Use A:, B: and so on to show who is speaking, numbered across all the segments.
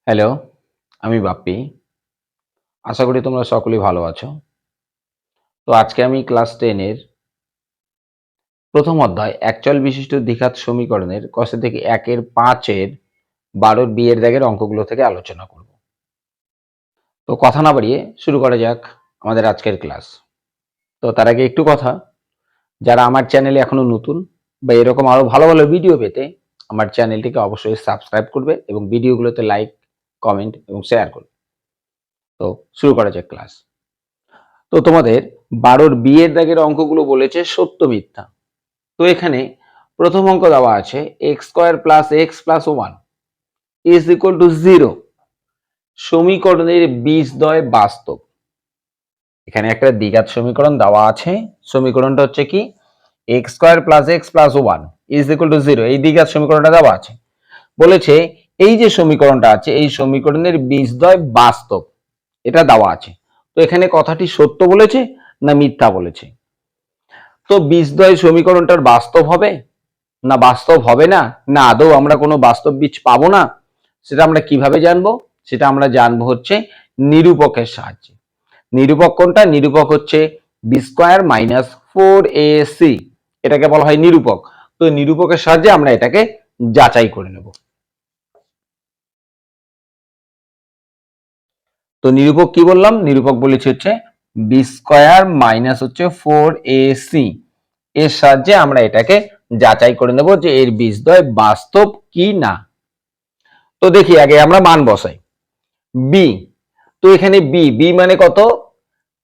A: Hello, আমি বাপ্পি। আশা করি তোমরা সকলেই ভালো আছো। তো আজকে আমি ক্লাস 10 এর প্রথম অধ্যায় একচল বিশিষ্ট দ্বিঘাত সমীকরণের কষে থেকে 1 এর 5 এর 12 এর বিয়ের দাগের অঙ্কগুলো থেকে আলোচনা করব। তো কথা না বাড়িয়ে শুরু করা যাক আমাদের আজকের ক্লাস। তো তার আগে একটু কথা, যারা আমার চ্যানেলে এখনো নতুন বা এরকম আরো ভালো ভালো ভিডিও পেতে আমার চ্যানেলটিকে অবশ্যই সাবস্ক্রাইব করবে এবং ভিডিওগুলোতে লাইক, কমেন্ট এবং শেয়ার করবে। তো শুরু করা যাক ক্লাস। তো তোমাদের 12 বিয়ের দাগের অঙ্কগুলো বলেছে সত্য মিথ্যা। তো এখানে প্রথম অঙ্ক দেওয়া আছে x square plus x plus one is equal two 0 সমীকরণের বীজদ্বয় বাস্তব। এখানে একটা দ্বিঘাত সমীকরণ দেওয়া আছে। সমীকরণটা হচ্ছে কি x square plus x plus one is equal two 0, এই দ্বিঘাত সমীকরণটা দেওয়া আছে। বলেছে এই যে সমীকরণটা আছে এই সমীকরণের বীজদ্বয় বাস্তব, এটা দেওয়া আছে। তো এখানে কথাটি সত্য বলেছে না মিথ্যা বলেছে? তো বীজদ্বয় সমীকরণটার বাস্তব হবে না বাস্তব হবে না, না আদৌ আমরা কোনো বাস্তব বীজ পাবো না, সেটা আমরা কিভাবে জানবো? সেটা আমরা জানবো হচ্ছে নিরূপকের সাহায্যে। নিরূপক কোনটা? নিরূপক হচ্ছে বি স্কোয়ার মাইনাস 4ac, এটাকে বলা হয় নিরূপক। তো নিরূপকের সাহায্যে আমরা এটাকে যাচাই করে নেব। তো নিরূপক কি বললাম? নিরূপক বলেছি হচ্ছে বি স্কোয়ার মাইনাস হচ্ছে 4ac, এর সাহায্যে আমরা এটাকে যাচাই করে নেব যে এর বীজদ্বয় বাস্তব কি না। তো দেখি আগে আমরা মান বসাই। বি, তো এখানে বি, বি মানে কত?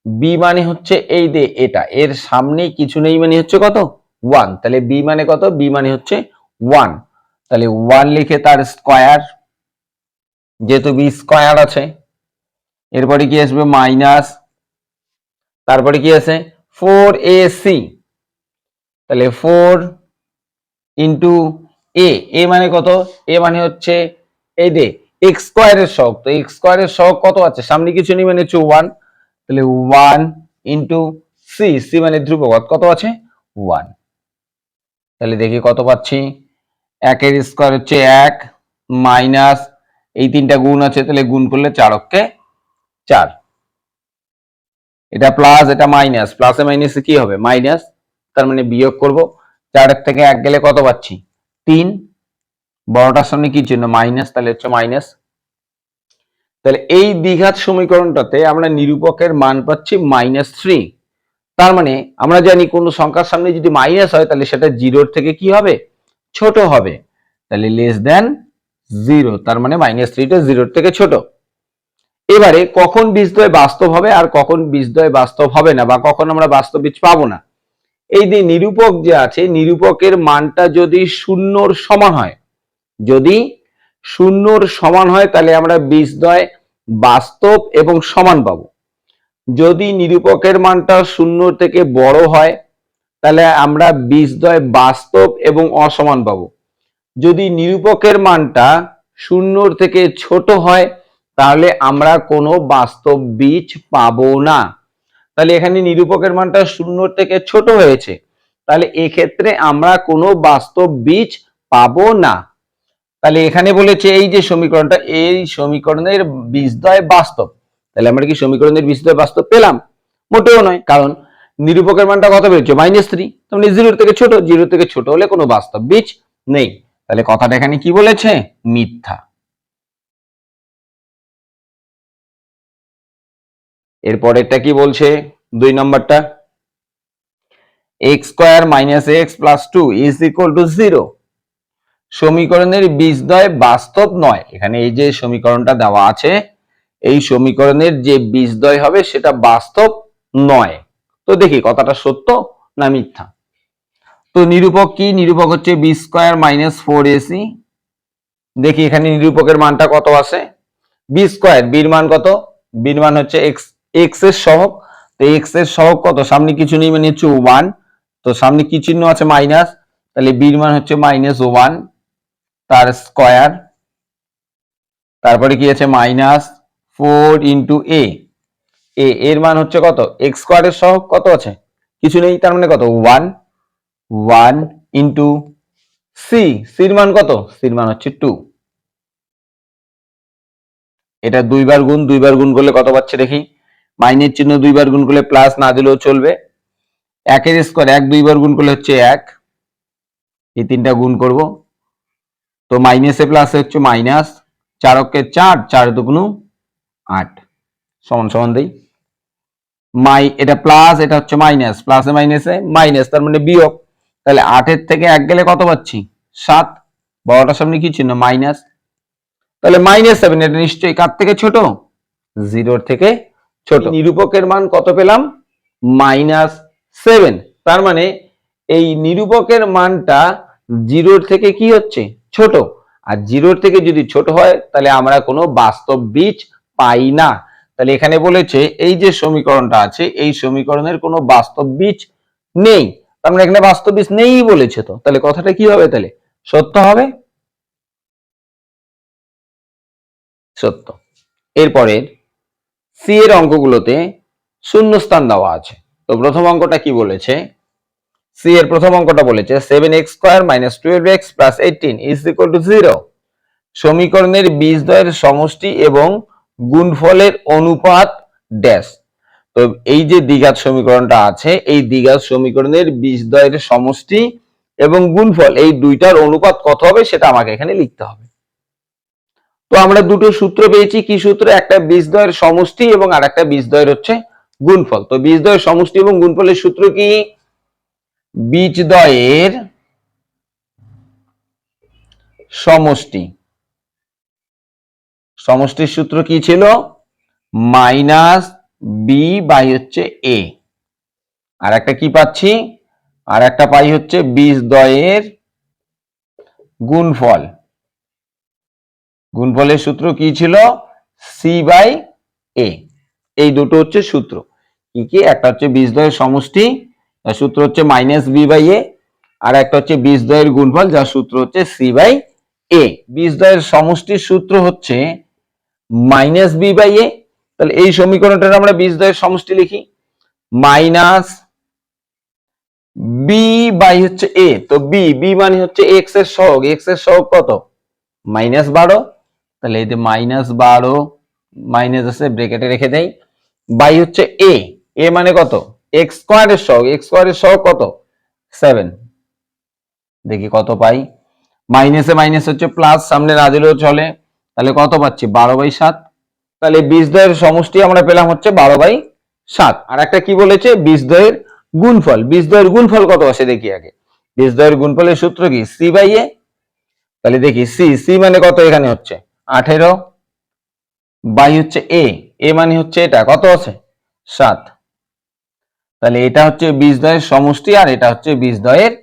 A: বি মানে হচ্ছে এই যে এটা, এর সামনে কিছু নেই মানে হচ্ছে কত? 1। তাহলে বি মানে কত? বি মানে হচ্ছে 1। তাহলে 1 লিখে তার স্কয়ার, যেহেতু বি স্কয়ার আছে। এরপরে কি আসবে? মাইনাস, তারপরে কি আছে? 4ac, তাহলে 4 ইন্টু এ, এ মানে কত? এ মানে হচ্ছে এই যে এক্স স্কয়ারের সহগ। তো এক্স স্কয়ারের সহগ কত আছে? সামনে কিছু নেই মানে হচ্ছে 1। তাহলে 1 ইন্টু সি, সি মানে ধ্রুবক, কত আছে? 1। তাহলে দেখি কত পাচ্ছি। 1 এর স্কয়ার হচ্ছে 1 মাইনাস এই তিনটা গুণ আছে, তাহলে গুণ করলে 4 অক্ষে 4, এটা প্লাস এটা মাইনাস, প্লাসে মাইনাসে কি হবে? মাইনাস, তার মানে বিয়োগ করব। 4 থেকে 1 গেলে কত পাচ্ছি? 3, বড়টার সামনে কি চিহ্ন? মাইনাস, তাহলে হচ্ছে মাইনাস। তাহলে এই দ্বিঘাত সমীকরণটাতে আমরা নিরূপকের মান পাচ্ছি -3। তার মানে আমরা জানি কোন সংখ্যার সামনে যদি মাইনাস হয় তাহলে সেটা জিরোর থেকে কি হবে? ছোট হবে। তাহলে লেস দেন 0, তার মানে -3টা জিরোর থেকে ছোট। এবারে কখন বীজদ্বয় বাস্তব হবে আর কখন বীজদ্বয় বাস্তব হবে না, বা কখন আমরা বাস্তব বীজ পাবো না? এই যে নিরূপক যে আছে, নিরূপকের মানটা যদি শূন্যর সমান হয়, যদি শূন্যর সমান হয় তাহলে আমরা বীজদ্বয় বাস্তব এবং সমান পাবো। যদি নিরূপকের মানটা শূন্য থেকে বড় হয় তাহলে আমরা বীজদ্বয় বাস্তব এবং অসমান পাবো। যদি নিরূপকের মানটা শূন্যর থেকে ছোট হয় তাহলে আমরা কোনো বাস্তব বীজ পাবো না। তাহলে এখানে নিরূপকের মানটা শূন্যর থেকে ছোট হয়েছে, তাহলে এক্ষেত্রে আমরা কোনো বাস্তব বীজ পাবো না। তাহলে এখানে বলেছে এই যে সমীকরণটা, এই সমীকরণের বীজদ্বয় বাস্তব। তাহলে আমরা কি সমীকরণের বীজদ্বয় বাস্তব পেলাম? মোটেও নয়, কারণ নিরূপকের মানটা কত বেরোচ্ছে? -3, মানে জিরোর থেকে ছোট। জিরো থেকে ছোট হলে কোনো বাস্তব বীজ নেই। তাহলে কথাটা এখানে কি বলেছে? মিথ্যা। এরপরেরটা কি বলছে? 2 নম্বরটা, x square minus x plus 2 is equal two 0 সমীকরণের বীজদ্বয় বাস্তব নয়। এখানে এই যে সমীকরণটা দেওয়া আছে, এই সমীকরণের যে বীজদ্বয় হবে সেটা বাস্তব নয়। তো দেখি কথাটা সত্য না মিথ্যা। তো নিরূপক কি? নিরূপক হচ্ছে বি স্কয়ার মাইনাস 4ac। দেখি এখানে নিরূপকের মানটা কত আছে? বি স্কয়ার, বির মান কত? বির মান হচ্ছে এক্স, এক্স এর সহগ। তো এক্স এর সহগ কত? সামনে কিছু নেই মানে হচ্ছে 1, তো সামনে কি চিহ্ন আছে? মাইনাস, তাহলে বির মান হচ্ছে -1 তার স্কয়ার, তারপরে কি আছে? -4 ইন্টু এ, এর মান হচ্ছে কত? এক্স স্কয়ারের সহগ কত আছে? কিছু নেই, তার মানে কত? 1 ইন্টু সি, সির মান কত? সির মান হচ্ছে 2। এটা দুইবার গুণ করলে কত পাচ্ছে দেখি, মাইনের চিহ্ন দুইবার গুণ করলে প্লাস না দিলেও চলবে। একের স্কোয়ার এক দুইবার গুণ করলে হচ্ছে এক, এই তিনটা গুণ করব, তো মাইনাসে প্লাস হচ্ছে মাইনাস, 4 অক্ষে 4, 4 দুগুণ 8 সমান সমান দেই। এটা প্লাস, এটা হচ্ছে মাইনাস, প্লাসে মাইনাসে মাইনাস, তার মানে বিয়োগ। তাহলে 8 থেকে 1 গেলে কত পাচ্ছি 7, বড়টার সামনে কি চিহ্ন মাইনাস, তাহলে -7। এটা নিশ্চয়ই কার থেকে ছোট, 0 থেকে ছোট। নিরূপকের মান কত পেলাম, -7। তার মানে এই নিরূপকের মানটা 0 থেকে কি হচ্ছে ছোট, আর 0 থেকে যদি ছোট হয় তাহলে আমরা কোনো বাস্তব বীজ পাই না। তাহলে এখানে বলেছে এই যে সমীকরণটা আছে এই সমীকরণের কোনো বাস্তব বীজ নেই, তার মানে এখানে বাস্তব বীজ নেই বলেছে, তো তাহলে কথাটা কি হবে, তাহলে সত্য হবে, সত্য। এরপরে সি এর অঙ্কগুলোতে শূন্যস্থান দেওয়া আছে। তো প্রথম অঙ্কটা কি বলেছে, সি এর প্রথম অঙ্কটা বলেছে 7x² - 12x + 18 = 0। সমীকরণের বীজদ্বয়ের সমষ্টি এবং গুণফলের অনুপাত ড্যাশ। তো এই যে দ্বিঘাত সমীকরণটা আছে এই দ্বিঘাত সমীকরণের বীজদ্বয়ের সমষ্টি এবং গুণফল এই দুইটার অনুপাত কত হবে সেটা আমাকে এখানে লিখতে হবে। তো আমরা দুটো সূত্র পেয়েছি, কি সূত্র, একটা বীজদ্বয়ের সমষ্টি এবং আরেকটা বীজদ্বয়ের হচ্ছে গুণফল। তো বীজদ্বয়ের সমষ্টি এবং গুণফলের সূত্র কি, বীজদ্বয়ের সমষ্টি, সমষ্টির সূত্র কি ছিল, -b/a। আর একটা কি পাচ্ছি, আর একটা পাই হচ্ছে বীজদ্বয়ের গুণফল, গুণফলের সূত্র কি ছিল, c/a। এই দুটো হচ্ছে সূত্র, কি কি, একটা হচ্ছে বীজদ্বয়ের সমষ্টি যার সূত্র হচ্ছে -b/a, আর একটা হচ্ছে বীজদ্বয়ের গুণফল যার সূত্র হচ্ছে c/a। বীজদ্বয়ের সমষ্টির সূত্র হচ্ছে -b/a। তাহলে এই সমীকরণটার আমরা বীজদ্বয়ের সমষ্টি লিখি, মাইনাস b/a। তো b মানে হচ্ছে x এর সহগ, x এর সহগ কত, -12। তাহলে এই যে -12 মাইনাস আছে ব্র্যাকেটে রেখে দেই, বাই হচ্ছে a মানে কত, x² এর সহগ, x² এর সহগ কত 7। দেখি কত পাই, মাইনাসে মাইনাস হচ্ছে প্লাস, সামনে না দিলেও চলে, তাহলে কত পাচ্ছি 12/7। তাহলে বীজদ্বয়ের সমষ্টি আমরা পেলাম হচ্ছে 12/7। আর একটা কি বলেছে, বীজদ্বয়ের গুণফল, বীজদ্বয়ের গুণফল কত আসে দেখি আগে, বীজদ্বয়ের গুণফলের সূত্র কি c/a। তাহলে দেখি c মানে কত, এখানে হচ্ছে 18, বাই হচ্ছে a মানে হচ্ছে এটা কত আছে 7। তাহলে এটা হচ্ছে বীজদ্বয়ের সমষ্টি আর এটা হচ্ছে বীজদ্বয়ের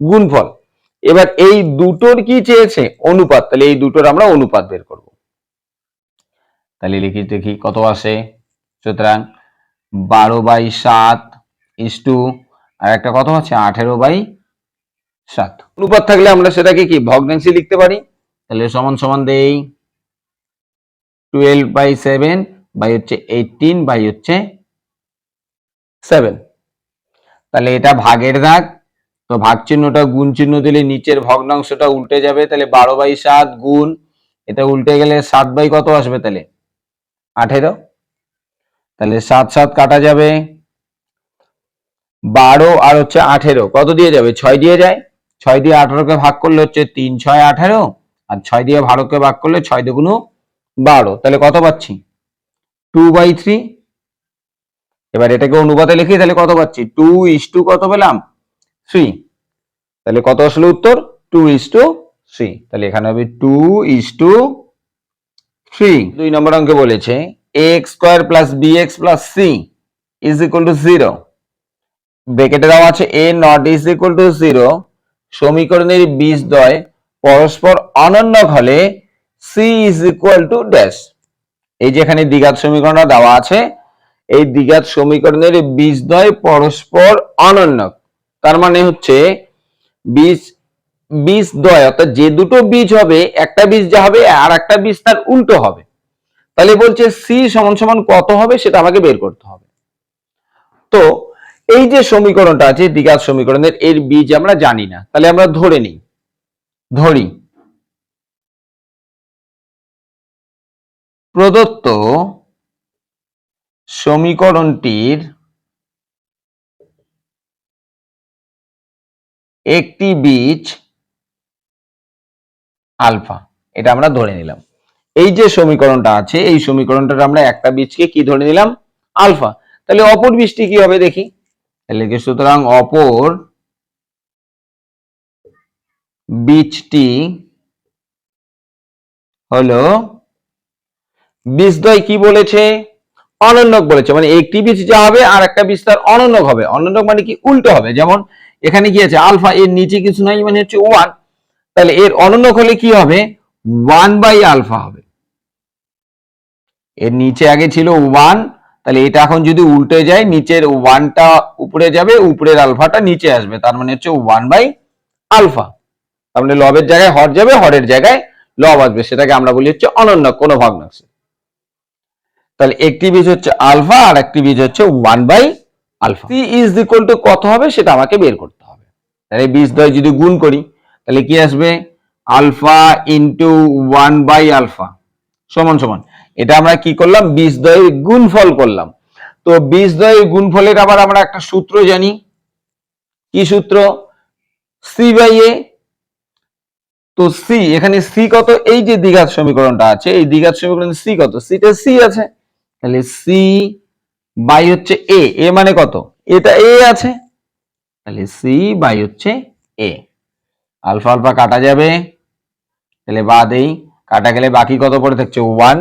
A: গুণফল। এবার এই দুটোর কি চেয়েছে, অনুপাত, তাহলে এই দুটোর আমরা অনুপাত বের করব। তাহলে লিখি দেখি কত আসে, সুতরাং 12/7 আর একটা কত আছে 18/7। অনুপাত থাকলে আমরা সেটাকে কি ভগ্নাংশে লিখতে পারি, তাহলে সমান সমান দেই 12/7 বাই হচ্ছে 18 বাই হচ্ছে 7। তাহলে এটা ভাগের দাগ, তো ভাগ চিহ্নটা গুণ চিহ্ন দিলে নিচের ভগ্নাংশটা উল্টে যাবে, তাহলে 12/7 গুণ এটা উল্টে গেলে 7 কত আসবে, তাহলে 18। তাহলে 7 কাটা যাবে, 12 আর হচ্ছে 18 কত দিয়ে যাবে, 6 দিয়ে যায়, 6 দিয়ে 18কে ভাগ করলে হচ্ছে 3 6 18, আর 6 দিয়ে 12কে ভাগ করলে 6 দুগুণ 12, তাহলে কত পাচ্ছি 2/3। এবার এটাকে অনুপাতে লিখি, তাহলে কত পাচ্ছি 2:, কত পেলাম 3। তাহলে কত আসলে উত্তর 2:3। তাহলে এখানে হবে 2:3। 2 নম্বর অঙ্কে বলেছে a² + bx + c = 0। ব্র্যাকেটে দেওয়া আছে a ≠ 0, সমীকরণের বীজদ্বয় পরস্পর অনন্য হলে c = ড্যাশ। এই যে এখানে দ্বিঘাত সমীকরণটা দেওয়া আছে, এই দ্বিঘাত সমীকরণের বীজদ্বয় পরস্পর অনন্য, তার মানে হচ্ছে বীজদ্বয় অর্থাৎ যে দুটো বীজ হবে, একটা বীজ যা হবে আর একটা বীজ তার উল্টো হবে। তাহলে বলছে সি সমান সমান কত হবে সেটা আমাকে বের করতে হবে। তো এই যে সমীকরণটা আছে দ্বিঘাত সমীকরণের, এর বীজ আমরা জানি না, তাহলে আমরা ধরি প্রদত্ত সমীকরণটির একটি বীজ আলফা, এটা আমরা ধরে নিলাম। এই যে সমীকরণটা আছে, এই সমীকরণটার আমরা একটা বীজকে কি ধরে নিলাম? আলফা। তাহলে অপর বীজটি কি হবে দেখি। তাহলে সুতরাং অপর বীজটি হলো বীজদ্বয় কি বলেছে? অনন্যক বলেছে। মানে একটি বীজ যা হবে আর একটা বীজ তার অনন্যক হবে। অনন্যক মানে কি? উল্টো হবে। যেমন এখানে কি আছে? আলফা, এর নিচে কিছু নাই, মানে হচ্ছে 1। তাহলে এর অনন্যক হলে কি হবে? 1/আলফা হবে। এর নিচে আগে ছিল 1, তাহলে এটা এখন যদি উল্টে যায়, নিচের 1টা উপরে যাবে, উপরের আলফাটা নিচে আসবে, তার মানে হচ্ছে 1/আলফা। তার মানে লবের জায়গায় হর যাবে, হরের জায়গায় লব আসবে, সেটাকে আমরা বলি হচ্ছে অনন্যক, কোনো ভগ্নাংশে। তাহলে একটি বীজ হচ্ছে আলফা আর একটি বীজ হচ্ছে 1/আলফা। সি ইজ ইকুয়াল টু কত হবে সেটা আমাকে বের করতে হবে। তাহলে বীজদ্বয় যদি গুণ করি তাহলে কি আসবে? আলফা ইন্টু 1/আলফা সমান সমান, এটা আমরা কি করলাম? বীজদ্বয়ের গুণফল করলাম। তো বীজদ্বয়ের গুণফলের আবার আমরা একটা সূত্র জানি। কি সূত্র? c/a। তো সি, এখানে সি কত? এই যে দ্বিঘাত সমীকরণটা আছে, এই দ্বিঘাত সমীকরণে সি কত? সিতে সি আছে। তাহলে সি বাই হচ্ছে এ। এ মানে কত? এটা এ আছে, তাহলে সি বাই হচ্ছে এ। আলফা আলফা কাটা যাবে, তাহলে বাদেই, কাটা গেলে বাকি কত পড়ে থাকছে? 1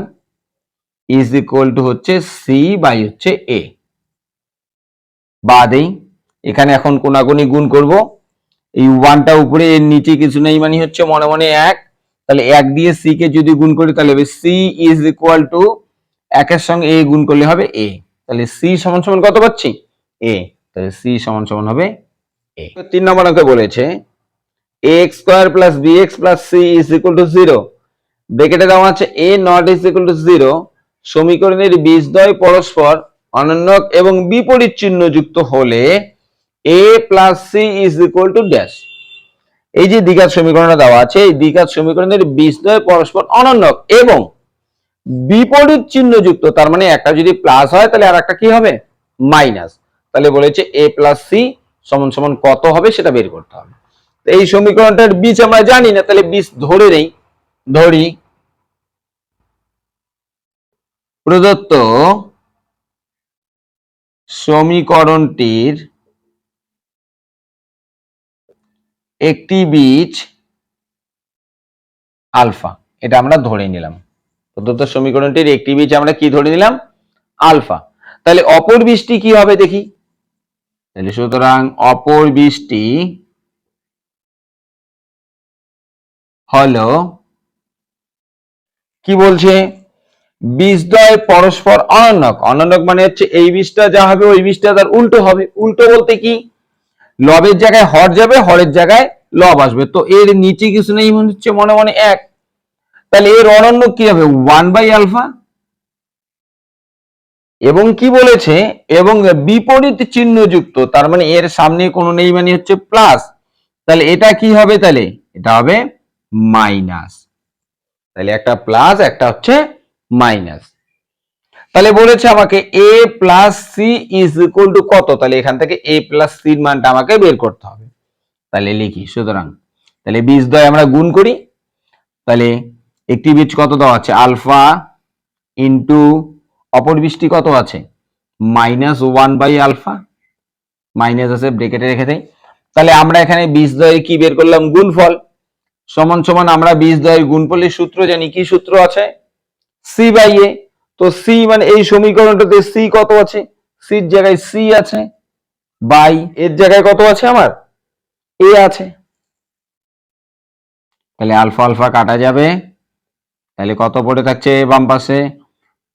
A: ইজ ইকুয়াল টু হচ্ছে সি বাই হচ্ছে এ। বাদেই, এখানে এখন কোনাকুনি গুণ করব। এই 1টা উপরে, এর নিচে কিছু নেই, মানে হচ্ছে মনে মনে 1। তাহলে 1 দিয়ে সি কে যদি গুণ করি তাহলে হবে সি ইজ ইকুয়াল টু 1 এর সঙ্গে এ গুণ করলে হবে এ। তাহলে সি সমান সমান কত পাচ্ছি? এ। তাহলে সি সমান সমান হবে এ। 3 নম্বর অঙ্কে বলেছে ax square plus bx plus c is equal two 0, ব্র্যাকেটে দেওয়া আছে a not is equal two 0, সমীকরণের বীজদ্বয় পরস্পর অনন্যক এবং বিপরীত চিহ্ন যুক্ত হলে a plus c is equal to dash. এই যে দ্বিঘাত সমীকরণটা দেওয়া আছে, এই দ্বিঘাত সমীকরণের বীজদ্বয় পরস্পর অনন্যক এবং বিপরীত চিহ্ন যুক্ত, তার মানে একটা যদি প্লাস হয় তাহলে আর একটা কি হবে? মাইনাস। তাহলে বলেছে a প্লাস c সমান সমান কত হবে সেটা বের করতে হবে। এই সমীকরণটার বীজ আমরা জানি না, তাহলে বীজ ধরে নেই। ধরি প্রদত্ত সমীকরণটির একটি বীজ আলফা, এটা আমরা ধরে নিলাম। প্রদত্ত সমীকরণটির একটি বীজ আমরা কি ধরে নিলাম? আলফা। তাহলে অপর বীজটি কি হবে দেখি। তাহলে সুতরাং অপর বীজটি হলো, কি বলছে? বীজদ্বয় পরস্পর অনন্যক। অনন্যক মানে হচ্ছে এই বীজটা যা হবে ওই বীজটা তার উল্টো হবে। উল্টো বলতে কি? লবের জায়গায় হর যাবে, হরের জায়গায় লব আসবে। তো এর নিচে কিছু নেই, মনে হচ্ছে মনে মনে 1। তাহলে এর অনন্যক কি হবে? 1/আলফা। এবং কি বলেছে? এবং বিপরীত চিহ্ন যুক্ত, তার মানে এর সামনে কোনো নেই, মানে হচ্ছে প্লাস। তাহলে এটা কি হবে? তাহলে এটা হবে মাইনাস। তাহলে একটা প্লাস, একটা হচ্ছে মাইনাস। তাহলে বলেছে আমাকে a plus c is equal to কত? তাহলে এখান থেকে a প্লাস সির মানটা আমাকে বের করতে হবে। তাহলে লিখি, সুতরাং তাহলে বীজদ্বয় আমরা গুণ করি। তাহলে একটি বীজ কত দেওয়া আছে? আলফা ইন্টু অপর বীজটি কত আছে? -1/আলফা। মাইনাস আছে, ব্র্যাকেটে রেখে দেই। তাহলে আমরা এখানে বীজদ্বয়ের কি বের করলাম? গুণফল। সমান সমান আমরা বীজদ্বয়ের গুণফলের সূত্র জানি। কি সূত্র আছে? c/a। তো সি মানে এই সমীকরণটাতে সি কত আছে? সির জায়গায় সি আছে, বাই এর জায়গায় কত আছে? আমার এ আছে। তাহলে আলফা আলফা কাটা যাবে, তাহলে কত পড়ে থাকছে বাম পাশে?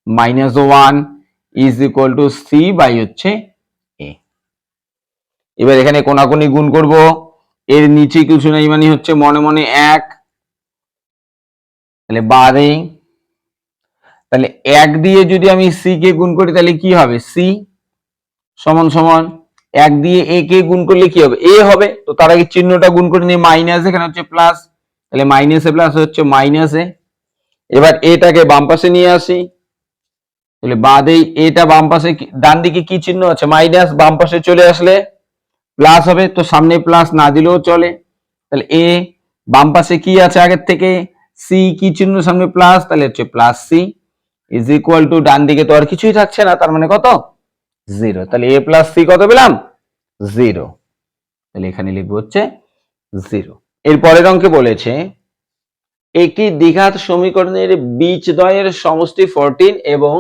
A: -1 is equal to c by হচ্ছে এ। এবার এখানে কোনাকুনি গুণ করব। এর নিচে কিছু নেই, মানে হচ্ছে মনে মনে 1। তাহলে বাদে, তাহলে 1 দিয়ে যদি আমি সি কে গুণ করি তাহলে কি হবে? সি সমান সমান 1 দিয়ে এ কে গুণ করলে কি হবে? এ হবে। তো তার আগে চিহ্নটা গুণ করে নিই, মাইনাস, এখানে হচ্ছে প্লাস, তাহলে মাইনাসে প্লাস হচ্ছে মাইনাসে। এবার এটাকে বাম পাশে নিয়ে আসি, তাহলে বাদে এটা বাম পাশে, ডান দিকে কি চিহ্ন আছে মাইনাস, বাম পাশে চলে আসলে প্লাস হবে, তো সামনে প্লাস না দিলেও চলে। তাহলে এ বাম পাশে কি আছে আগের থেকে, সি কি চিহ্ন সামনে প্লাস, তাহলে হচ্ছে plus c is equal to, ডান দিকে তো আর কিছুই থাকছে না, তার মানে কত, 0। তাহলে এ প্লাস সি কত পেলাম, 0। তাহলে এখানে লিখবো হচ্ছে 0। এর পরের অঙ্কে বলেছে একটি দ্বিঘাত সমীকরণের বীজদ্বয়ের সমষ্টি 14 এবং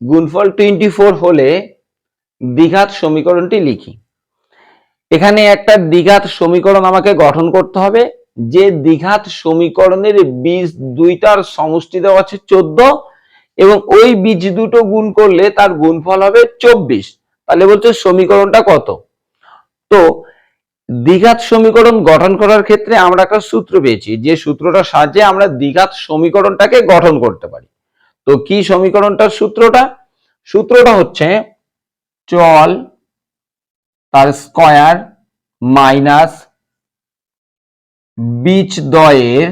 A: গুণফল 24 হলে দ্বিঘাত সমীকরণটি লিখি। এখানে একটা দ্বিঘাত সমীকরণ আমাকে গঠন করতে হবে, যে দ্বিঘাত সমীকরণের বীজ দুইটার সমষ্টি দেওয়া আছে 14 এবং ওই বীজ দুটো গুণ করলে তার গুণফল হবে 24। তাহলে বলছে সমীকরণটা কত। তো দ্বিঘাত সমীকরণ গঠন করার ক্ষেত্রে আমরা একটা সূত্র পেয়েছি, যে সূত্রটার সাহায্যে আমরা দ্বিঘাত সমীকরণটাকে গঠন করতে পারি। তো কি সমীকরণটার সূত্রটা হচ্ছে চল তার স্কয়ার মাইনাস বীজদ্বয়ের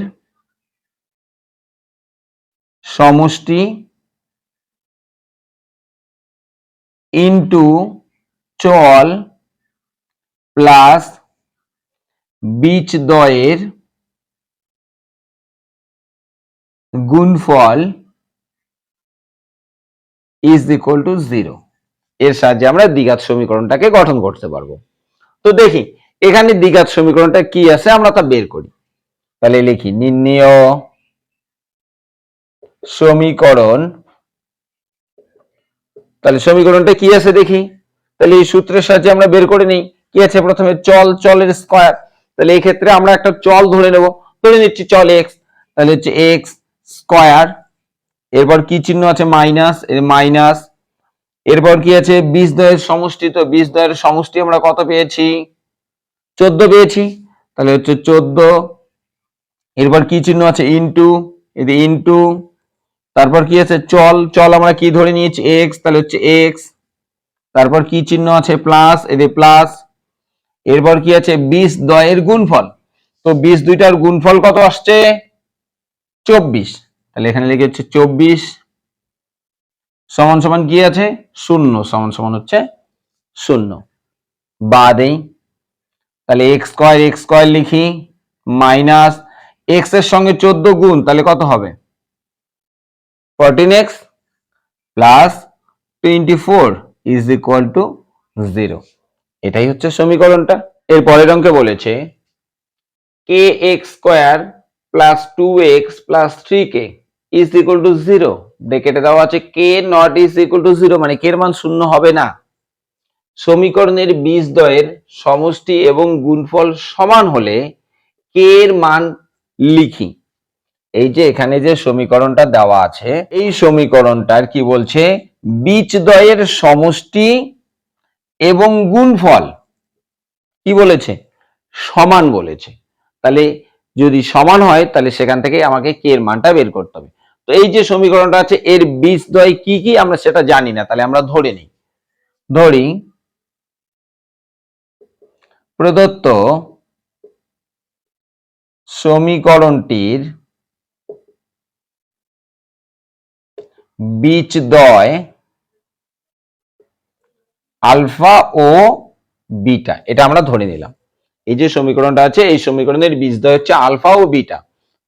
A: সমষ্টি ইনটু চল প্লাস বীজদ্বয়ের গুণফল ইজ ইকুয়াল টু 0। এর সাহায্যে আমরা দ্বিঘাত সমীকরণটাকে গঠন করতে পারবো। তো দেখি এখানে দ্বিঘাত সমীকরণটা কি আছে, আমরা তা বের করি। তাহলে লিখি নির্ণেয় সমীকরণ। তাহলে সমীকরণটা কি আছে দেখি, তাহলে এই সূত্রের সাহায্যে আমরা বের করে নিই। কি আছে, প্রথমে চলের স্কয়ার, তাহলে এই ক্ষেত্রে আমরা একটা চল ধরে নিচ্ছি চল এক্স, তাহলে হচ্ছে এক্স স্কয়ার, এরপর কি চিহ্ন আছে মাইনাস, মাইনাস, এরপর কি আছে বীজদ্বয়ের সমষ্টি, তো বীজদ্বয়ের সমষ্টি আমরা কত পেয়েছি, 14 পেয়েছি, তাহলে হচ্ছে 14, এরপর কি চিহ্ন আছে ইনটু, ইনটু, তারপর কি আছে চল আমরা কি ধরে নিয়েছি এক্স, তাহলে হচ্ছে এক্স, তারপর কি চিহ্ন আছে প্লাস, প্লাস, এরপর কি আছে বীজদ্বয়ের গুণফল, তো বীজ দুইটার গুণফল কত আসছে 24, তাহলে এখানে লিখে হচ্ছে 24 সমান সমান কি আছে 0, সমান সমান হচ্ছে 0। বাদেই তাহলে এক্স স্কয়ার লিখি মাইনাস এক্স এর সঙ্গে 14 গুণ, তাহলে কত হবে 14x plus 24 is equal two 0। এটাই হচ্ছে সমীকরণটা। এর পরের অঙ্কে বলেছে kx square plus 2x plus 3k is equal two 0। ব্র্যাকেটে দেওয়া আছে k not is equal two 0, মানে k এর মান 0 হবে না। সমীকরণের বীজদ্বয়ের সমষ্টি এবং গুণফল সমান হলে k এর মান লিখি। এই যে এখানে যে সমীকরণটা দেওয়া আছে, এই সমীকরণটার কি বলছে, বীজদ্বয়ের সমষ্টি এবং গুণফল কি বলেছে, সমান বলেছে। তাহলে যদি সমান হয় তাহলে সেখান থেকে আমাকে কে এর মানটা বের করতে হবে। তো এই যে সমীকরণটা আছে এর বীজদ্বয় কি কি আমরা সেটা জানি না, তাহলে আমরা ধরে নিই। ধরি প্রদত্ত সমীকরণটির বীজদ্বয় আলফা ও বিটা, এটা আমরা ধরে নিলাম। এই যে সমীকরণটা আছে এই সমীকরণের বীজদ্বয় হচ্ছে আলফা ও বিটা।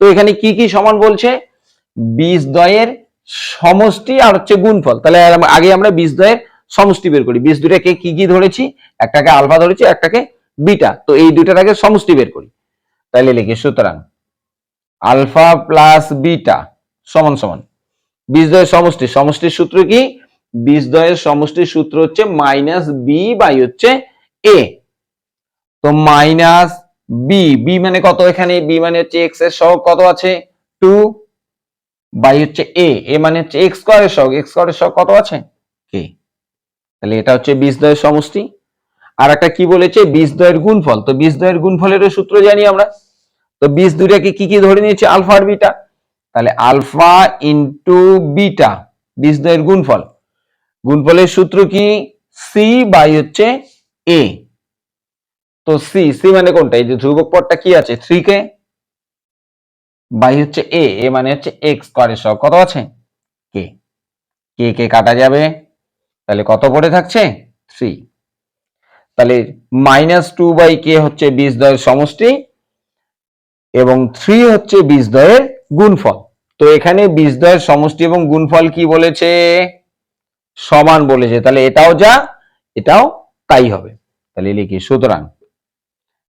A: তো এখানে কি কি সমান বলছে, বীজদ্বয়ের সমষ্টি আর হচ্ছে গুণফল। তাহলে আগে আমরা বীজদ্বয়ের সমষ্টি বের করি। বীজ দুটাকে কি কি ধরেছি, একটাকে আলফা ধরেছি একটাকে বিটা, তো এই দুটার আগে সমষ্টি বের করি। তাহলে লিখি সুতরাং আলফা প্লাস বিটা সমান সমান বীজদ্বয়ের সমষ্টির সূত্র কি, বীজদ্বয়ের সমষ্টির সূত্র হচ্ছে মাইনাস বি বাই হচ্ছে এ। তো মাইনাস বি মানে কত, এখানে বি মানে হচ্ছে এক্স এর সহগ কত আছে 2 বাই হচ্ছে এ মানে হচ্ছে এক্স স্কয়ারের সহগ কত আছে কে। তাহলে এটা হচ্ছে বীজদ্বয়ের সমষ্টি। আর একটা কি বলেছে বীজদ্বয়ের গুণফল, তো বীজদ্বয়ের গুণফলের সূত্র জানি আমরা। তো বীজ দুইটাকে কি কি ধরে নিয়েছি আলফা আর বিটা, তাহলে আলফা ইনটু বিটা বীজদ্বয়ের গুণফলের সূত্র কি সি বাই হচ্ছে এ। তো সি মানে কোনটা, এই যে ধ্রুবক পদটা কি আছে 3k বাই হচ্ছে এ, এ মানে হচ্ছে এক্স স্কয়ারের সহগ কত আছে কে, কে কে কাটা যাবে, তাহলে কত পড়ে থাকছে 3। তাহলে -2/k হচ্ছে বীজদ্বয়ের সমষ্টি এবং 3 হচ্ছে বীজদ্বয়ের গুণফল। তো এখানে বীজদ্বয়ের সমষ্টি এবং গুণফল কি বলেছে, সমান বলেছে, তাহলে এটাও যা এটাও তাই হবে। তাহলে লিখি সুতরাং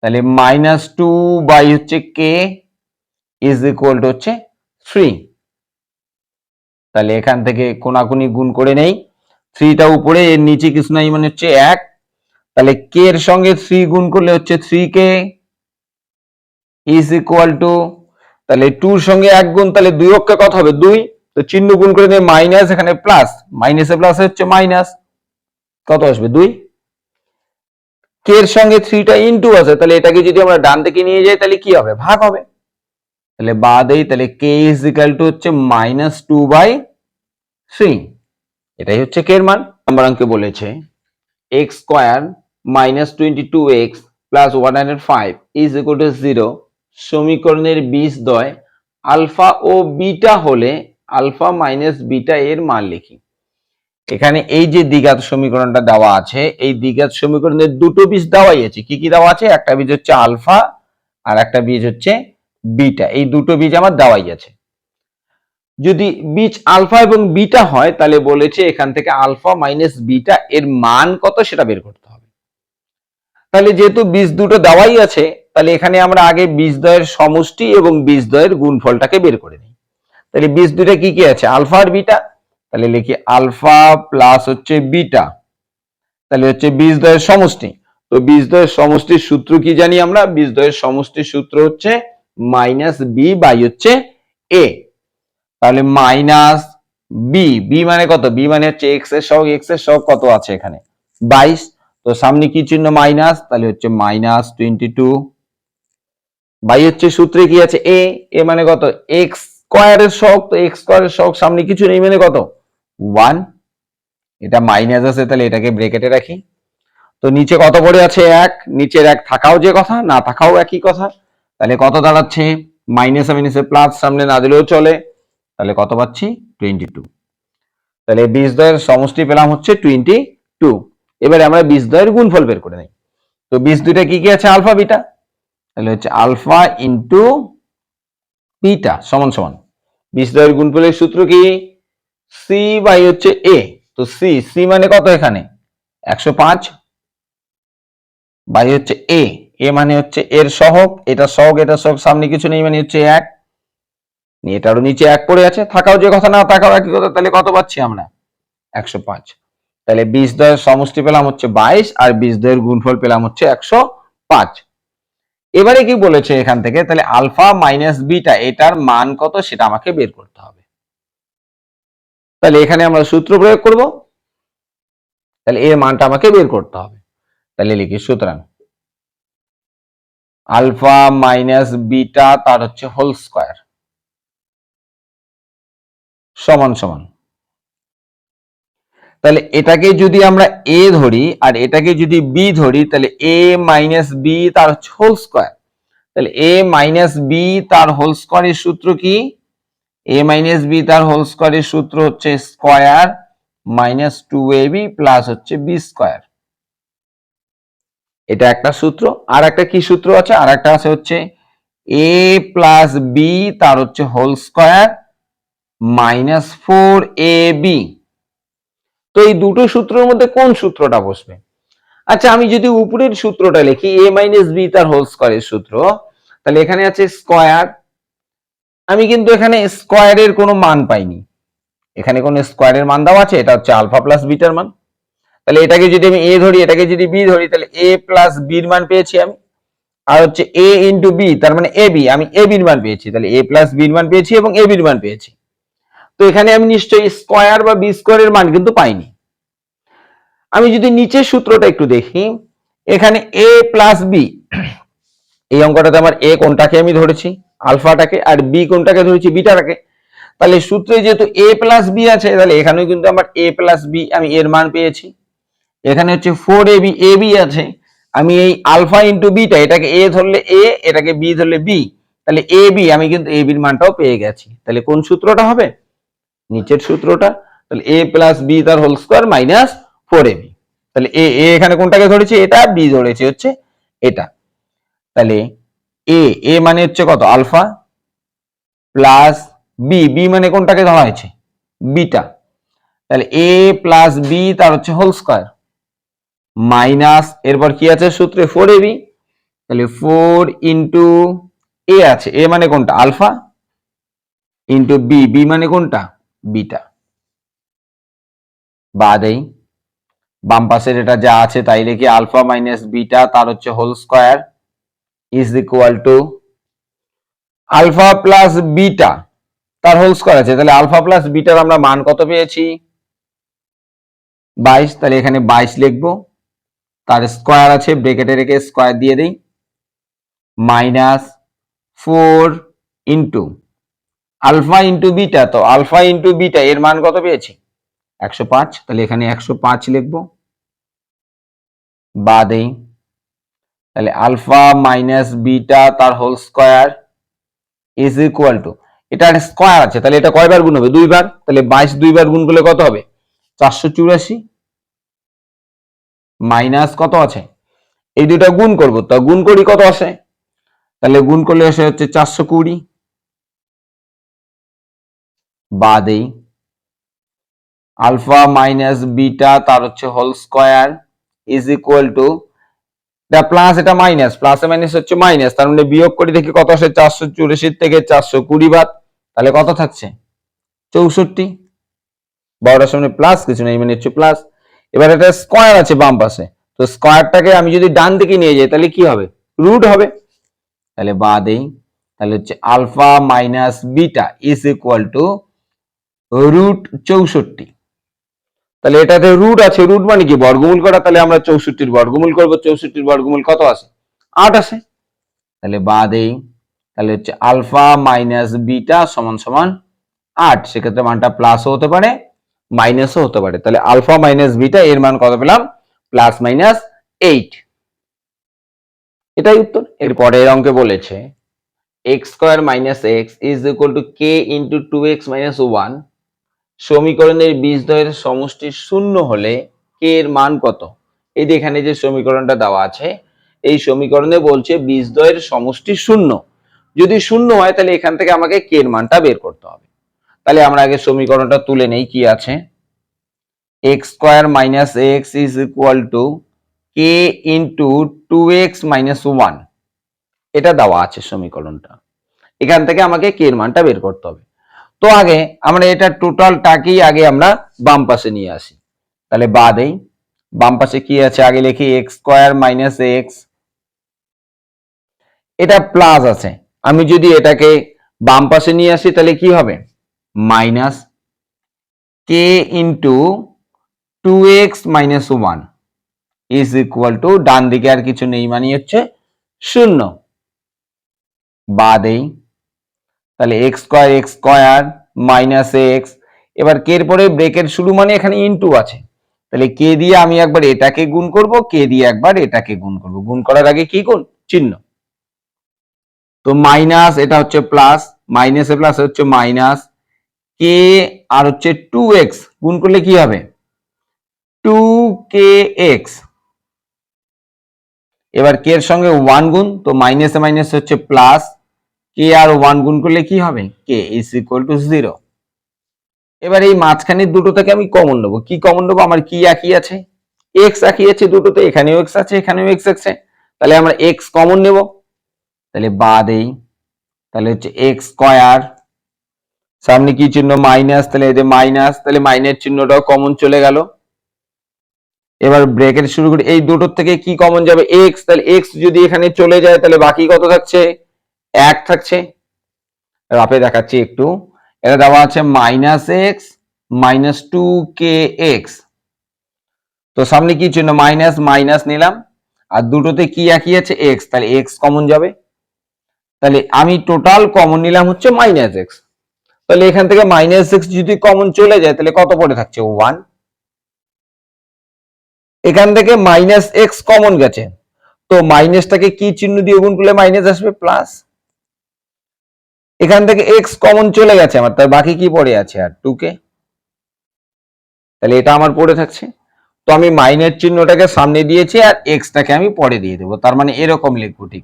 A: তাহলে -2 হচ্ছে k ইজ ইকুয়াল টু হচ্ছে 3। তাহলে এখান থেকে কোনাকুনি গুণ করে নেই, 3টা উপরে এর নিচে কিছু নাই মানে হচ্ছে 1, তাহলে k এর সঙ্গে 3 গুণ করলে হচ্ছে 3k ইজ ইকুয়াল টু, তাহলে 2 এর সঙ্গে 1 গুণ, তাহলে 2 অক্ষে কত হবে 2, তো চিহ্ন গুণ করে দেয় মাইনাস, এখানে প্লাস, মাইনাসে প্লাস হচ্ছে মাইনাস, কত আসবে 2, k এর সঙ্গে 3টা ইনটু আছে, তাহলে এটাকে যদি আমরা ডান দিকে নিয়ে যাই তাহলে কি হবে, ভাগ হবে, তাহলে বাদ দেই, তাহলে k ইজ ইকুয়াল টু হচ্ছে -2/3, এটাই হচ্ছে k এর মান। নাম্বার অঙ্কে বলেছে x square -22x plus 105 is equal two 0 সমীকরণের বীজদ্বয় আলফা ও বিটা হলে আলফা মাইনাস বিটা এর মান লিখি। এখানে এই যে দ্বিঘাত সমীকরণটা দেওয়া আছে, এই দ্বিঘাত সমীকরণের দুটো বীজ দেওয়াই আছে, কি কি দেওয়া আছে, একটা বীজ হচ্ছে আলফা আর একটা বীজ হচ্ছে বিটা, এই দুটো বীজ আমার দেওয়াই আছে। যদি বীজ আলফা এবং বিটা হয় তাহলে বলেছে এখান থেকে আলফা মাইনাস বিটা এর মান কত সেটা বের করতে হবে। তাহলে যেহেতু বীজ দুটো দেওয়াই আছে, তাহলে এখানে আমরা আগে বীজদ্বয়ের সমষ্টি এবং বীজদ্বয়ের গুণফলটাকে বের করে নিই। তাহলে বীজ দুটো কি কি আছে, আলফা আর বিটা, তাহলে লিখি আলফা প্লাস হচ্ছে বিটা, তাহলে হচ্ছে বীজদ্বয়ের সমষ্টি। তো বীজদ্বয়ের সমষ্টির সূত্র কি জানি আমরা, বীজদ্বয়ের সমষ্টির সূত্র হচ্ছে মাইনাস বি বাই হচ্ছে এ, তাহলে মাইনাস বি, বি মানে কত, বি মানে হচ্ছে এক্স এর সহগ, এক্স এর সহগ কত আছে এখানে 22, তো সামনে কি চিহ্ন মাইনাস, তাহলে হচ্ছে -22 বাই হচ্ছে সূত্রে কি আছে এ, এ মানে কত এক্স স্কয়ারের সহগ, তো এক্স স্কয়ারের সহগ সামনে কিছু নেই মানে কত 1, এটা মাইনাস আছে তাহলে এটাকে ব্র্যাকেটে রাখি। তো নিচে কত পড়ে আছে 1, নিচের 1 থাকাও যে কথা না থাকাও একই কথা, তাহলে কত দাঁড়াচ্ছে মাইনাসে মাইনাসে প্লাস সামনে না দিলেও চলে, তাহলে কত পাচ্ছি 22। তাহলে বীজদ্বয়ের সমষ্টি পেলাম হচ্ছে 22। এবারে আমরা বীজদ্বয়ের গুণফল বের করে নেই। তো বীজ দুইটা কি কি আছে আলফা বিটা, তাহলে হচ্ছে আলফা ইনটু বিটা সমান সমান বীজদ্বয়ের গুণফলের সূত্র কি সি বাই হচ্ছে এ, তো সি, সি মানে কত এখানে 105 বাই হচ্ছে এ, এ মানে হচ্ছে এর সহগ, এটা সহগ এটা সহগ সামনে কিছু নেই মানে হচ্ছে 1, এটারও নিচে 1 পড়ে আছে, থাকাও যে কথা না থাকাও একই কথা, তাহলে কত পাচ্ছি আমরা 105। তাহলে বীজদ্বয়ের সমষ্টি পেলাম হচ্ছে 22 আর বীজদ্বয়ের গুণফল পেলাম হচ্ছে 105। এবারে কি বলেছে এখান থেকে, তাহলে আলফা মাইনাস বিটা এটার মান কত সেটা আমাকে বের করতে হবে। তাহলে এখানে আমরা সূত্র প্রয়োগ করব, তাহলে এর মানটা আমাকে বের করতে হবে। তাহলে লিখি সুতরাং আলফা মাইনাস বিটা তার হচ্ছে হোল স্কয়ার সমান সমান, তাহলে এটাকে যদি আমরা এ ধরি আর এটাকে যদি বি ধরি, তাহলে এ মাইনাস বি তার হচ্ছে হোল স্কয়ার, তাহলে এ মাইনাস বি তার হোল স্কয়ারের সূত্র কি, এ মাইনাস বি তার হোল স্কয়ারের সূত্র হচ্ছে স্কয়ার মাইনাস 2ab প্লাস হচ্ছে বি স্কয়ার, এটা একটা সূত্র। আর একটা কি সূত্র আছে, আর একটা আছে হচ্ছে এ প্লাস বি তার হচ্ছে হোল স্কয়ার মাইনাস 4ab। তো এই দুটো সূত্রের মধ্যে কোন সূত্রটা বসবে, আচ্ছা আমি যদি উপরের সূত্রটা লিখি এ মাইনাস বি তার হোল স্কয়ারের সূত্র, তাহলে এখানে আছে স্কয়ার, আমি কিন্তু এখানে স্কয়ারের কোনো মান পাইনি, এখানে কোন স্কয়ারের মান দেওয়া আছে, এটা হচ্ছে আলফা প্লাস বিটার মান, তাহলে এটাকে যদি আমি এ ধরি এটাকে যদি বি ধরি, তাহলে এ প্লাস বির মান পেয়েছি আমি, আর হচ্ছে এ ইন্টু বি তার মানে এ বি, আমি এ বির মান পেয়েছি, তাহলে এ প্লাস বির মান পেয়েছি এবং এ বির মান পেয়েছি। তো এখানে আমি নিশ্চয়ই স্কয়ার বা বি স্কয়ারের মান কিন্তু পাইনি। আমি যদি নিচের সূত্রটা একটু দেখি, এখানে এ প্লাস বি, এই অঙ্কটাতে আমার এ কোনটাকে আমি ধরেছি আলফাটাকে, আর বি কোনটাকে ধরেছি বিটাটাকে, তাহলে সূত্রে যেহেতু এ প্লাস বি আছে তাহলে এখানেও কিন্তু আমার এ প্লাস বি আমি এর মান পেয়েছি, এখানে হচ্ছে 4ab ab আছে, আমি এই আলফা ইন্টু বিটা এটাকে এ ধরলে এ এটাকে বি ধরলে বি, তাহলে এ বি, আমি কিন্তু এ বির মানটাও পেয়ে গেছি। তাহলে কোন সূত্রটা হবে? নিচের সূত্রটা। তাহলে এ প্লাস বি তার হোল স্কোয়ার মাইনাস 4ab। তাহলে এ এখানে কোনটাকে ধরেছি? এটা। বি ধরেছি হচ্ছে এটা। তাহলে এ মানে হচ্ছে কত? আলফা, প্লাস বি মানে কোনটাকে ধরা হয়েছে? বিটা। তাহলে এ প্লাস বি তার হচ্ছে হোল স্কোয়ার মাইনাস, এরপর কি আছে সূত্রে? 4ab। তাহলে 4 ইন্টু এ আছে, এ মানে কোনটা? আলফা, ইন্টু বি মানে কোনটা? বিটা। বাদেই বাম পাশের এটা যা আছে তাই লিখি, আলফা মাইনাস বিটা তার হচ্ছে whole square is equal to alpha plus beta তার হোল স্কোয়ার আছে। তাহলে আলফা প্লাস বিটার আমরা মান কত পেয়েছি? 22। তাহলে এখানে 22 লিখবো, তার স্কোয়ার আছে, ব্রেকেটে রেখে স্কোয়ার দিয়ে দেই, minus 4 into alpha into beta. তো আলফা ইন্টু বিটা এর মান কত পেয়েছি? 105। তাহলে এখানে 105 লিখবো, বাদেই তাহলে আলফা মাইনাস বিটা তার whole square is equal to, এটার স্কোয়ার আছে তাহলে এটা কয়বার গুণ হবে? 2 বার। তাহলে 22 2 বার গুণ করলে কত হবে? 484 মাইনাস কত আছে? এই দুইটা গুণ করব, তা গুণ করি কত আসে? তাহলে গুণ করলে আসে হচ্ছে 420, বাদেই আলফা মাইনাস বিটা তার হচ্ছে whole square is equal to, এটা প্লাস এটা মাইনাস, প্লাসে মাইনাস হচ্ছে মাইনাস, তার মানে বিয়োগ করি দেখি কত আসে? 484 থেকে 420 বাদ, তাহলে কত থাকছে? 64। বড়টার সামনে প্লাস, কিছু নেই মানে হচ্ছে প্লাস। এবার এটা স্কোয়ার আছে বাম পাশে, তো স্কোয়ারটাকে আমি যদি ডান দিকে নিয়ে যাই তাহলে কি হবে? রুট হবে। তাহলে বাদেই, তাহলে হচ্ছে alpha minus beta is equal to root 64। তাহলে এটাতে রুট আছে, রুট মানে কি? বর্গমূল করা। তাহলে আমরা 64 বর্গমূল করব, 64 বর্গমূল কত আসে? 8 আসে। তাহলে বাদেই, তাহলে হচ্ছে আলফা মাইনাস বিটা সমান সমান 8। সেক্ষেত্রে মানটা প্লাসও হতে পারে মাইনাসও হতে পারে। তাহলে আলফা মাইনাস বিটা এর মান কত পেলাম? Plus minus 8। এটাই উত্তর। এর পরের অঙ্কে বলেছে x square minus x is equal two K into 2x minus 1। সমীকরণের বীজদ্বয়ের সমষ্টি শূন্য হলে কে এর মান কত? এই যে এখানে যে সমীকরণটা দেওয়া আছে, এই সমীকরণে বলছে বীজদ্বয়ের সমষ্টি শূন্য। যদি শূন্য হয় তাহলে এখান থেকে আমাকে কে এর মানটা বের করতে হবে। তাহলে আমরা আগে সমীকরণটা তুলে নেই, কি আছে? X square minus x is equal two K into 2x minus 1, এটা দেওয়া আছে সমীকরণটা। এখান থেকে আমাকে কে এর মানটা বের করতে হবে। তো আগে আমরা এটা টোটালটাকেই আগে আমরা বাম পাশে নিয়ে আসি। তাহলে বাদেই বাম পাশে কি আছে আগে লিখি, এক্স স্কোয়ার মাইনাস এক্স, এটা প্লাস আছে, আমি যদি এটাকে বাম পাশে নিয়ে আসি তাহলে কি হবে? Minus k into 2x minus 1 is equal to, ডান দিকে আর কিছু নেই মানে হচ্ছে শূন্য, বাদেই তাহলে এক্স স্কোয়ার মাইনাস এক্স। এবার কে এর পরে ব্রেকেট শুরু মানে এখানে ইনটু আছে, তাহলে কে দিয়ে আমি একবার এটাকে গুণ করব, কে দিয়ে একবার এটাকে গুণ করব। গুণ করার আগে কি গুণ? চিহ্ন। তো মাইনাস, এটা হচ্ছে প্লাস, মাইনাসে প্লাস হচ্ছে মাইনাস, কে আর হচ্ছে 2x গুণ করলে কি হবে? 2kx। এবার কে এর সঙ্গে 1 গুণ, তো মাইনাসে মাইনাস হচ্ছে প্লাস, কে আর 1 গুণ করলে কি হবে? K is equal two 0। এবার এই মাঝখানের দুটো থেকে আমি কমন নেবো। কি কমন নেবো? আমার কি একই আছে, এক্স একই আছে দুটোতে, এখানেও এক্স আছে এখানেও এক্স আছে, তাহলে আমরা এক্স কমন নেব। তাহলে বাদেই, তাহলে হচ্ছে এক্স স্কয়ার, সামনে কি চিহ্ন? মাইনাস, তাহলে এই যে মাইনাস, তাহলে মাইনাস চিহ্নটাও কমন চলে গেল। এবার ব্রেকেট শুরু করি, এই দুটোর থেকে কি কমন যাবে? এক্স, তাহলে এক্স যদি এখানে চলে যায় তাহলে বাকি কত থাকছে? 1 থাকছে। রাফে দেখাচ্ছি একটু, এটা দেওয়া আছে মাইনাস এক্স মাইনাস 2kx, তো সামনে কি চিহ্ন? মাইনাস মাইনাস নিলাম, আর দুটোতে কি একই আছে? এক্স, তাহলে এক্স কমন যাবে। তাহলে আমি টোটাল কমন নিলাম হচ্ছে মাইনাস এক্স, তাহলে এখান থেকে মাইনাস এক্স যদি কমন চলে যায় তাহলে কত পড়ে থাকছে? 1। এখান থেকে মাইনাস এক্স কমন গেছে, তো মাইনাসটাকে কি চিহ্ন দিয়ে গুণ করলে মাইনাস আসবে? প্লাস। এখান থেকে এক্স কমন চলে গেছে আমার, তার বাকি কি পড়ে আছে আর 2k, তাহলে এটা আমার পড়ে থাকছে। তো আমি মাইনের চিহ্নটাকে সামনে দিয়েছি আর এক্সটাকে আমি পরে দিয়ে দেবো, তার মানে এরকম লিখবো ঠিক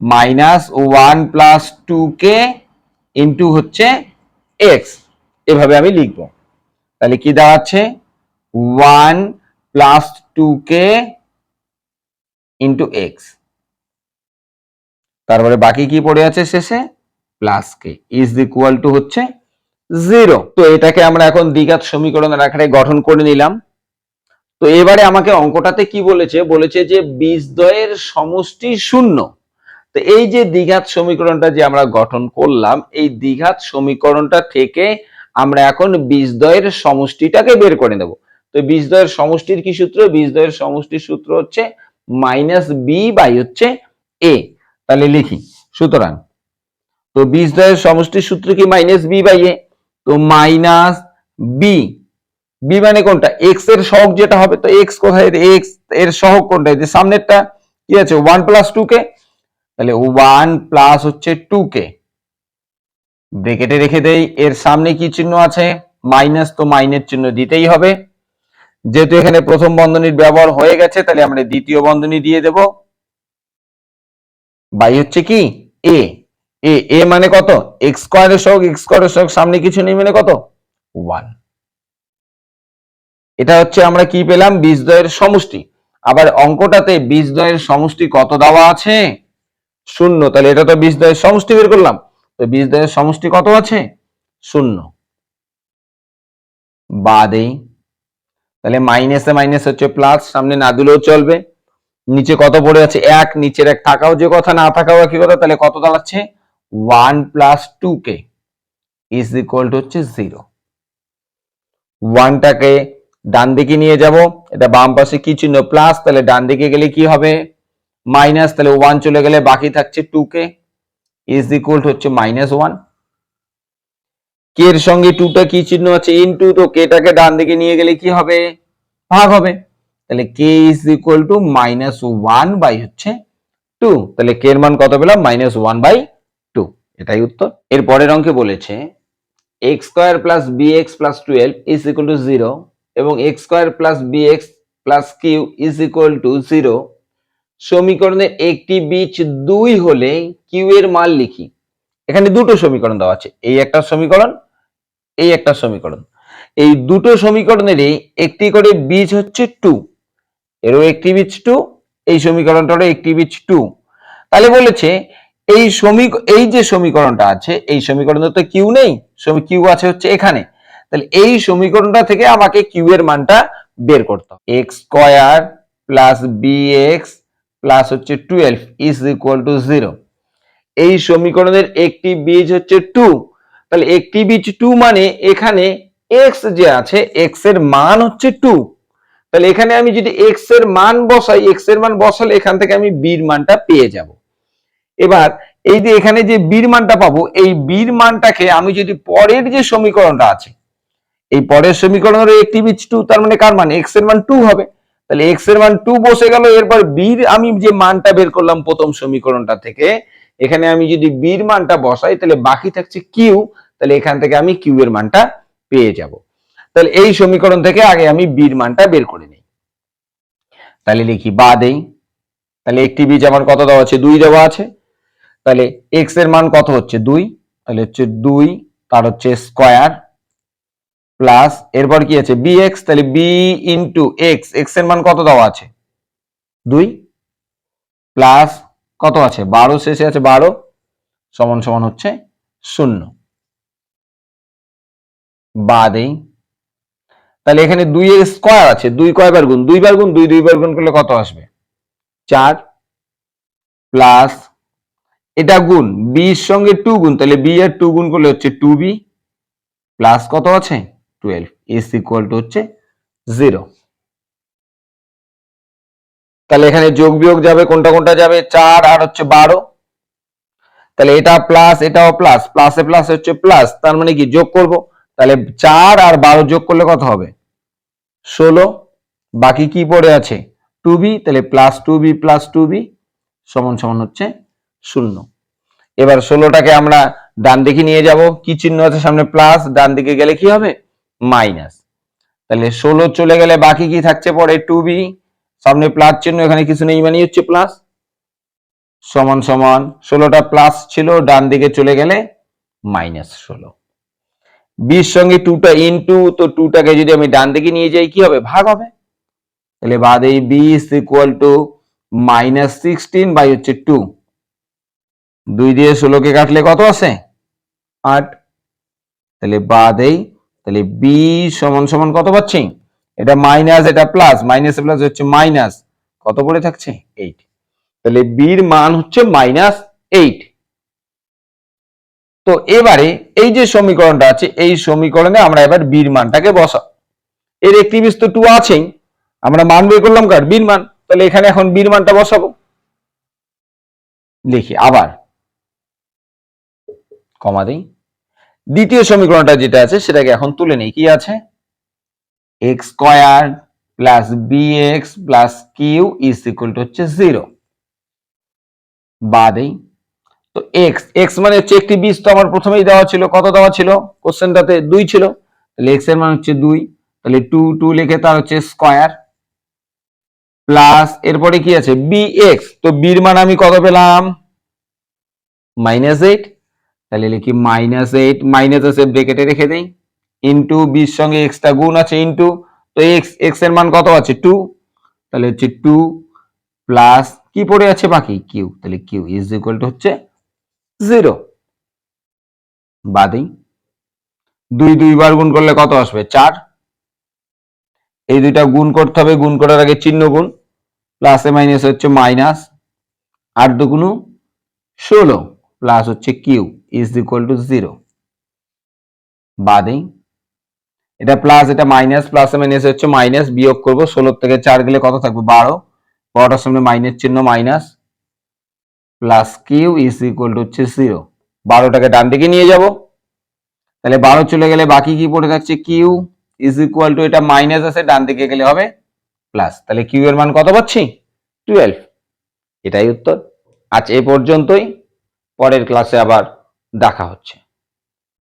A: -1 + 2k ইন্টু হচ্ছে এক্স, এভাবে আমি লিখবো। তাহলে কি দাঁড়াচ্ছে 1 + 2k ইন্টু এক্স, তারপরে বাকি কি পড়ে আছে শেষে plus K is equal to হচ্ছে 0। তো এটাকে আমরা এখন দ্বিঘাত সমীকরণের আকারে গঠন করে নিলাম। তো এবারে আমাকে অঙ্কটাতে কি বলেছে, বলেছে যে বীজদ্বয়ের সমষ্টি 0। তো এই যে দ্বিঘাত সমীকরণটা যে আমরা গঠন করলাম, এই দ্বিঘাত সমীকরণটা থেকে আমরা এখন বীজদ্বয়ের সমষ্টিটাকে বের করে নেব। তো বীজদ্বয়ের সমষ্টির কি সূত্র, বীজদ্বয়ের সমষ্টির সূত্র হচ্ছে -b/a। তাহলে লিখি, সুতরাং তো বীজদ্বয়ের সমষ্টির সূত্র কি -b/a, তো -b, বি মানে কোনটা, এক্স এর সহগ যেটা হবে, তো এক্স কোথায়, এক্স এর সহগ কোনটা, যে সামনেরটা কি আছে 1 + 2k, তাহলে 1 প্লাস হচ্ছে 2k, ব্র্যাকেটে রেখে দেই, এর সামনে কি চিহ্ন আছে মাইনাস, তো মাইনের চিহ্ন দিতেই হবে, যেহেতু এখানে প্রথম বন্ধনীর ব্যবহার হয়ে গেছে তাহলে আমরা দ্বিতীয় বন্ধনী দিয়ে দেব, বাই হচ্ছে কি এ, এ মানে কত, এক্স স্কয়ারের সহগ, এক্স স্কয়ারের সহগ সামনে কিছু নেই মানে কত 1। এটা হচ্ছে আমরা কি পেলাম, বীজদ্বয়ের সমষ্টি। আবার অঙ্কটাতে বীজদ্বয়ের সমষ্টি কত দেওয়া আছে 0, তাহলে এটা তো বীজদ্বয়ের সমষ্টি বের করলাম, তো বীজদ্বয়ের সমষ্টি কত আছে 0, বাদেই, তাহলে মাইনাসে মাইনাস হচ্ছে প্লাস, সামনে না দিলেও চলবে, নিচে কত পড়ে আছে 1, নিচের 1 থাকাও যে কথা না থাকাও একই কথা, তাহলে কত দাঁড়াচ্ছে 1 + 2k ইজ ইকুয়াল টু হচ্ছে 0। 1টাকে ডান দিকে নিয়ে যাব, এটা বাম পাশে কি চিহ্ন প্লাস, তাহলে ডান দিকে গেলে কি হবে মাইনাস, তাহলে 1 চলে গেলে বাকি থাকছে 2k ইজ ইকুয়াল টু হচ্ছে -1। কে এর সঙ্গে 2টা কি চিহ্ন আছে ইনটু, তো কেটাকে ডান দিকে নিয়ে গেলে কি হবে ভাগ হবে, তাহলে k is equal to -1 by হচ্ছে 2, তাহলে k এর মান কত পেলাম -1/2, এটাই উত্তর। এর পরের অঙ্কে বলেছে x² + bx + 12 is equal two 0 এবং x² + bx + q is equal two 0 সমীকরণের একটি বীজ 2 হলে q এর মান লিখি। এখানে দুটো সমীকরণ দেওয়া আছে, এই একটা সমীকরণ, এই একটা সমীকরণ, এই দুটো সমীকরণেরই একটি করে বীজ হচ্ছে 2, এরও একটি বীজ 2, এই সমীকরণটারও একটি বীজ 2। তাহলে বলেছে এই যে সমীকরণটা আছে, এই সমীকরণে তো কিউ নেই, কিউ আছে হচ্ছে এখানে, তাহলে এই সমীকরণটা থেকে আমাকে কিউ এর মানটা বের করতে হবে। x² + bx প্লাস হচ্ছে 12 ইজ ইকুয়াল টু 0। এই সমীকরণের একটি বীজ হচ্ছে 2, তাহলে একটি বীজ 2 মানে এখানে x যে আছে, x এর মান হচ্ছে 2, তাহলে এখানে আমি যদি x এর মান বসাই, x এর মান বসালে এখান থেকে আমি b এর মানটা পেয়ে যাব। এবার এই যে এখানে যে b এর মানটা পাবো, এই b এর মানটাকে আমি যদি পরের যে সমীকরণটা আছে, এই পরের সমীকরণের একটি বীজ 2, তার মানে কার মান x এর মান 2 হবে, তাহলে x এর মান 2 বসে গেল। এরপর b এর আমি যে মানটা বের করলাম প্রথম সমীকরণটা থেকে, এখানে আমি যদি b এর মানটা বসাই তাহলে বাকি থাকছে q, তাহলে এখান থেকে আমি q এর মানটা পেয়ে যাব। তাহলে এই সমীকরণ থেকে আগে আমি b এর মানটা বের করে নিই, তাহলে লিখি বা দেই, তাহলে একটি বীজ আমার কত দেওয়া আছে 2 দেওয়া আছে, তাহলে x এর মান কত হচ্ছে 2, তাহলে হচ্ছে 2 তার হচ্ছে স্কয়ার প্লাস এরপর কি আছে bx, তাহলে b ইনটু x, x এর মান কত দেওয়া আছে 2 প্লাস কত আছে 12, শেষে আছে 12 সমান সমান হচ্ছে 0, বা দেই, তাহলে এখানে 2 এর স্কয়ার আছে, 2 কয়বার গুণ, 2 বার গুণ, 2 বার গুণ করলে কত আসবে 4 প্লাস এটা গুণ b এর সঙ্গে 2 গুণ, তাহলে b এর 2 গুণ করলে হচ্ছে 2b প্লাস কত আছে 12 ইজ ইকুয়াল টু হচ্ছে 0। তাহলে এখানে যোগ বিয়োগ যাবে, কোনটা কোনটা যাবে 4 আর হচ্ছে 12, তাহলে এটা প্লাস এটাও প্লাস, প্লাসে প্লাস হচ্ছে প্লাস, তার মানে কি যোগ করব, তাহলে 4 আর 12 যোগ করলে কত হবে 16, বাকি কি পড়ে আছে 2b, তাহলে প্লাস 2b প্লাস 2b সমান সমান হচ্ছে 0। এবার 16টাকে আমরা ডান দিকে নিয়ে যাব, কি চিহ্ন আছে সামনে প্লাস, ডান দিকে গেলে কি হবে মাইনাস। তাহলে 16 চলে গেলে বাকি কি থাকছে পরে 2b, সামনে প্লাস চিহ্ন এখানে কিছু নেই মানে হচ্ছে প্লাস, সমান সমান 16টা প্লাস ছিল ডান দিকে চলে গেলে -16। 20 সঙ্গে 2টা ইনটু, তো 2টাকে যদি আমি ডান দিকে নিয়ে যাই কি হবে ভাগ হবে, তাহলে বাদ এই b is equal to -16 by হচ্ছে 2, 2 দিয়ে 16কে কাটলে কত আছে 8, তাহলে বাদ এই, তাহলে b সমান সমান কত পাচ্ছি, এটা মাইনাস এটা প্লাস, মাইনাস প্লাস হচ্ছে মাইনাস, কত পড়ে থাকছে 8, তাহলে b এর মান হচ্ছে -8। তো এবারে এই যে সমীকরণটা আছে এই সমীকরণে আমরা এবার b এর মানটাকে বসাবো, এর একটি বিস তো 2 আছেই, আমরা মান বের করলাম কার b এর মান, তাহলে এখানে এখন b এর মানটা বসাবো, লিখি আবার কমা দেই, দ্বিতীয় সমীকরণটা যেটা আছে সেটাকে এখন তুলে নেই, কি আছে x square plus bx plus q is equal to হচ্ছে 0, বাদেই তো x, x মানে হচ্ছে একটি বিস তো আমার প্রথমেই দেওয়া ছিল, কত দেওয়া ছিল কোশ্চেনটাতে 2 ছিল, তাহলে x এর মান হচ্ছে 2, তাহলে 2 2 লিখে তার হচ্ছে স্কয়ার প্লাস এরপরে কি আছে bx, তো b এর মান আমি কত পেলাম -8, তাহলে লিখি -8 মাইনাস আছে ব্র্যাকেটে রেখে দেই, ইনটু b এর সঙ্গে x টা গুণ আছে ইনটু, তো x এর মান কত আছে 2, তাহলে হচ্ছে 2 প্লাস কি পড়ে আছে বাকি q, তাহলে q ইজ ইকুয়াল টু হচ্ছে 0, বাদেই 2 2 বার গুণ করলে কত আসবে 4, এই দুইটা গুণ করতে হবে, গুণ করার আগে চিহ্ন গুণ, প্লাসে মাইনাস হচ্ছে মাইনাস, 8 দুগুণ 16 প্লাস হচ্ছে কিউ ইজ ইকুয়াল টু 0, বাদেই এটা প্লাস এটা মাইনাস, প্লাসে মাইনাস হচ্ছে মাইনাস, বিয়োগ করব 16 থেকে 4 গেলে কত থাকবে 12, 12টার সামনে মাইনাস চিহ্ন minus, plus q is equal to হচ্ছে 0, 12টাকে ডান দিকে নিয়ে যাব, তাহলে 12 চলে গেলে বাকি কি পড়ে থাকছে কিউ ইজ ইকুয়াল টু, এটা মাইনাস আছে ডান দিকে গেলে হবে প্লাস, তাহলে কিউ এর মান কত পাচ্ছি 12, এটাই উত্তর। আজ এই পর্যন্তই, পরের ক্লাসে আবার দেখা হচ্ছে।